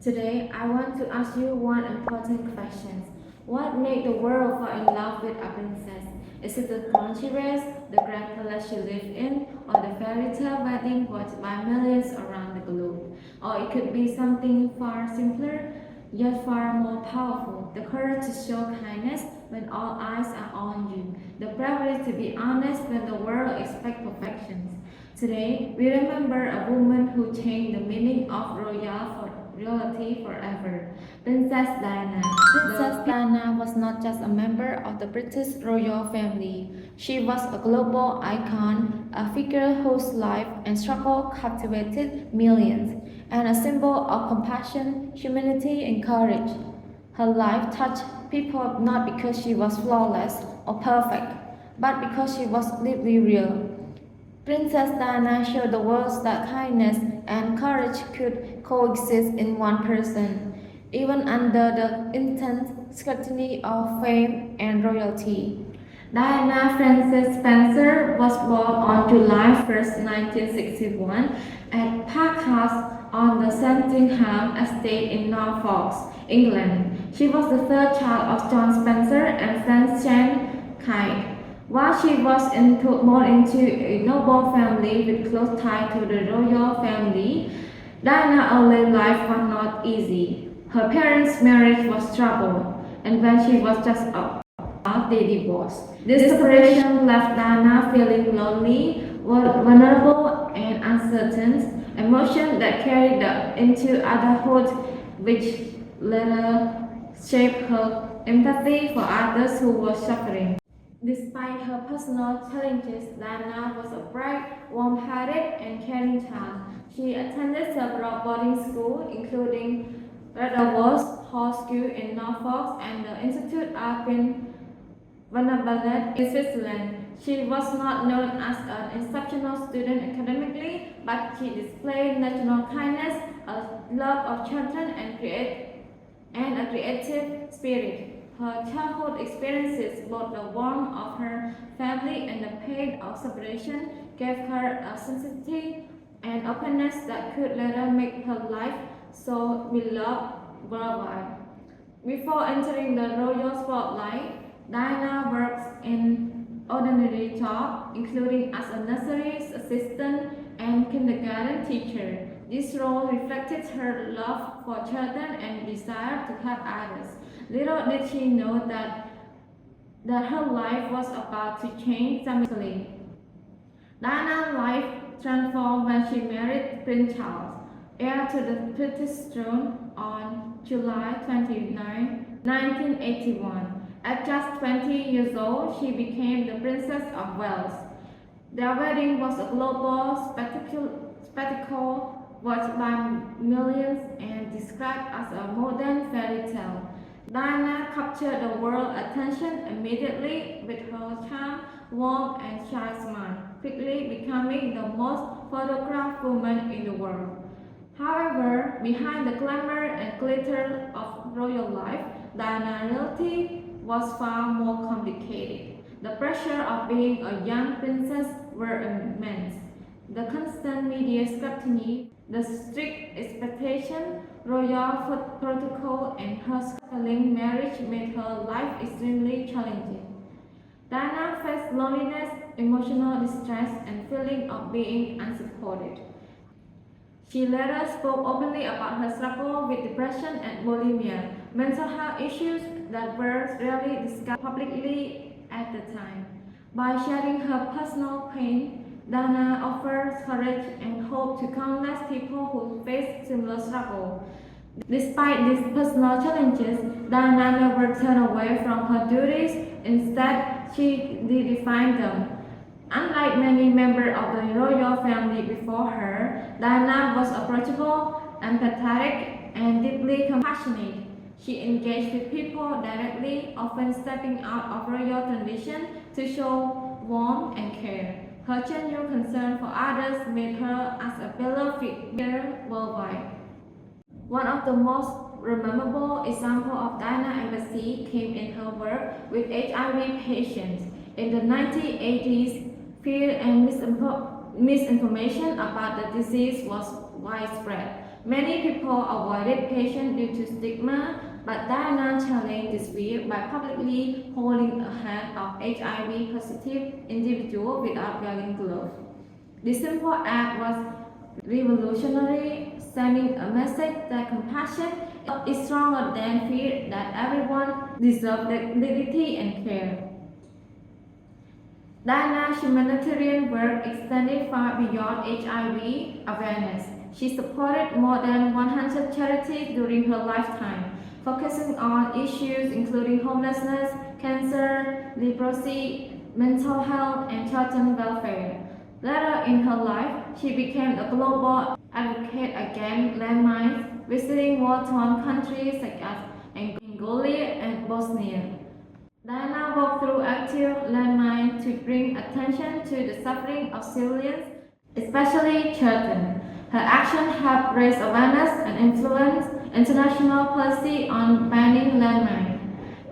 Today, I want to ask you one important question. What made the world fall in love with a princess? Is it the throne she raised, the grand palace she lived in, or the fairy tale wedding watched by millions around the globe? Or it could be something far simpler, yet far more powerful. The courage to show kindness when all eyes are on you. The bravery to be honest when the world expects perfection. Today, we remember a woman who changed the meaning of royalty forever, Princess Diana. Princess Diana was not just a member of the British royal family. She was a global icon, a figure whose life and struggle captivated millions, and a symbol of compassion, humanity, and courage. Her life touched people not because she was flawless or perfect, but because she was deeply real. Princess Diana showed the world that kindness and courage could coexist in one person, even under the intense scrutiny of fame and royalty. Diana Frances Spencer was born on July 1st, 1961, at Park House on the Sandringham estate in Norfolk, England. She was the third child of John Spencer and Frances Jane Kite. While she was born into a noble family with close tie to the royal family, Diana's early life was not easy. Her parents' marriage was troubled, and when she was just out, they divorced. This separation left Diana feeling lonely, vulnerable, and uncertain, emotion that carried into adulthood, which later shaped her empathy for others who were suffering. Despite her personal challenges, Diana was a bright, warm-hearted, and caring child. She attended several boarding schools, including Rudolph's Hall School in Norfolk and the Institut Alpin Vanderbilt in Switzerland. She was not known as an exceptional student academically, but she displayed natural kindness, a love of children, and a creative spirit. Her childhood experiences, both the warmth of her family and the pain of separation, gave her a sensitivity and openness that could later make her life so beloved worldwide. Before entering the royal spotlight, Diana worked in ordinary jobs, including as a nursery assistant and kindergarten teacher. This role reflected her love for children and desire to help others. Little did she know that her life was about to change dramatically. Diana's life transformed when she married Prince Charles, heir to the British throne, on July 29, 1981. At just 20 years old, she became the Princess of Wales. Their wedding was a global spectacle watched by millions and described as a modern fairy tale. Diana captured the world's attention immediately with her charm, warmth, and shy smile, quickly becoming the most photographed woman in the world. However, behind the glamour and glitter of royal life, Diana's reality was far more complicated. The pressure of being a young princess were immense. The constant media scrutiny, the strict expectation, royal protocol, and her struggling marriage made her life extremely challenging. Diana faced loneliness, emotional distress, and feeling of being unsupported. She later spoke openly about her struggle with depression and bulimia, mental health issues that were rarely discussed publicly at the time. By sharing her personal pain, Diana offers courage and hope to countless people who face similar struggle. Despite these personal challenges, Diana never turned away from her duties. Instead, she redefined them. Unlike many members of the royal family before her, Diana was approachable, empathetic, and deeply compassionate. She engaged with people directly, often stepping out of royal tradition to show warmth and care. Her genuine concern for others made her as a beloved figure worldwide. One of the most memorable examples of Diana's empathy came in her work with HIV patients. In the 1980s, fear and misinformation about the disease was widespread. Many people avoided patients due to stigma, but Diana challenged this fear by publicly holding a hand of HIV positive individual without wearing gloves. This simple act was revolutionary, sending a message that compassion is stronger than fear, that everyone deserves dignity and care. Diana's humanitarian work extended far beyond HIV awareness. She supported more than 100 charities during her lifetime, focusing on issues including homelessness, cancer, leprosy, mental health, and children welfare. Later in her life, she became a global advocate against landmines, visiting war-torn countries such as Mongolia and Bosnia. Diana walked through active landmines to bring attention to the suffering of civilians, especially children. Her action helped raise awareness and influence international policy on banning landmines.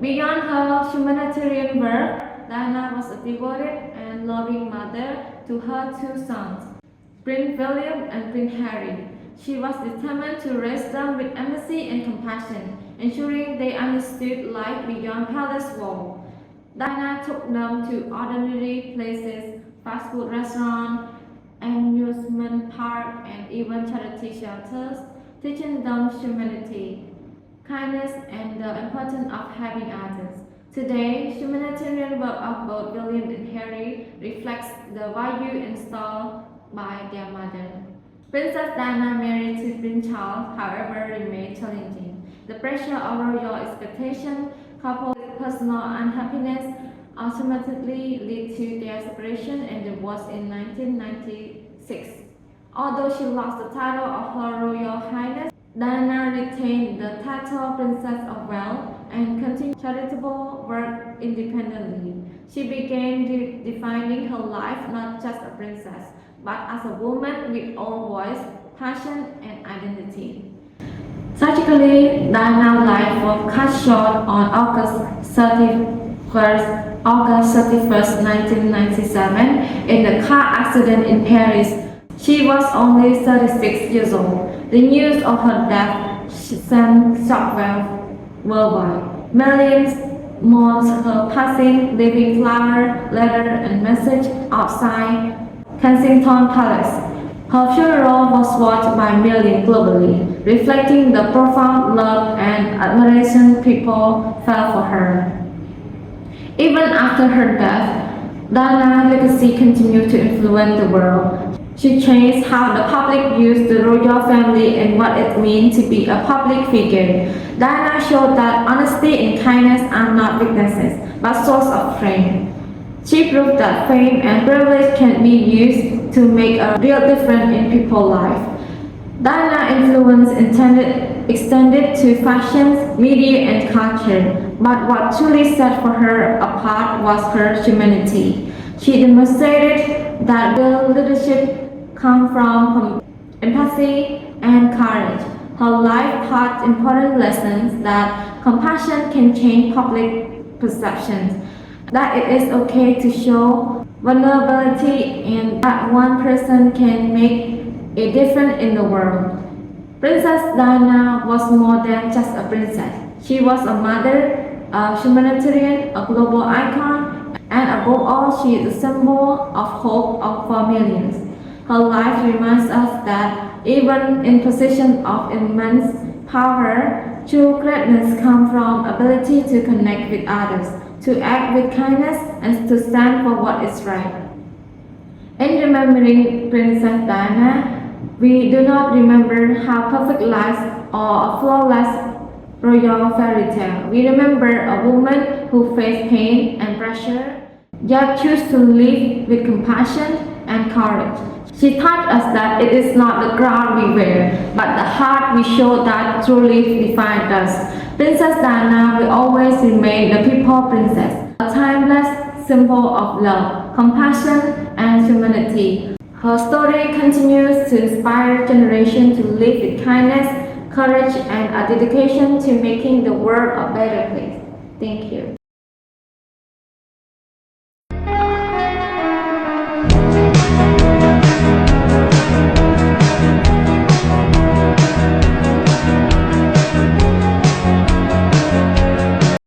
Beyond her humanitarian work, Diana was a devoted and loving mother to her two sons, Prince William and Prince Harry. She was determined to raise them with empathy and compassion, ensuring they understood life beyond palace walls. Diana took them to ordinary places, fast food restaurants, amusement parks, and even charity shelters, teaching them humanity, kindness, and the importance of helping others. Today, humanitarian work of both William and Harry reflects the value installed by their mother. Princess Diana married to Prince Charles, however, remained challenging. The pressure of royal expectation, coupled with personal unhappiness, ultimately led to their separation and divorce in 1996. Although she lost the title of Her Royal Highness, Diana retained the title Princess of Wales and continued charitable work independently. She began defining her life not just a princess, but as a woman with own voice, passion, and identity. Tragically, Diana's life was cut short on August 31st, 1997, in a car accident in Paris. She was only 36 years old. The news of her death sent shockwaves worldwide. Millions mourned her passing, leaving flower, letter, and message outside Kensington Palace. Her funeral was watched by millions globally, reflecting the profound love and admiration people felt for her. Even after her death, Diana's legacy continued to influence the world. She changed how the public views the royal family and what it means to be a public figure. Diana showed that honesty and kindness are not weaknesses, but source of strength. She proved that fame and privilege can be used to make a real difference in people's lives. Diana's influence extended to fashion, media, and culture, but what truly set for her apart was her humanity. She demonstrated that real leadership comes from empathy and courage. Her life taught important lessons that compassion can change public perceptions, that it is okay to show vulnerability, and that one person can make a difference in the world. Princess Diana was more than just a princess. She was a mother, a humanitarian, a global icon, and above all, she is a symbol of hope for millions. Her life reminds us that even in positions of immense power, true greatness comes from ability to connect with others, to act with kindness, and to stand for what is right. In remembering Princess Diana, we do not remember her perfect life or a flawless royal fairy tale. We remember a woman who faced pain and pressure, yet chose to live with compassion and courage. She taught us that it is not the crown we wear, but the heart we show that truly defines us. Princess Diana will always remain the people princess, a timeless symbol of love, compassion, and humanity. Her story continues to inspire generations to live with kindness, courage, and a dedication to making the world a better place.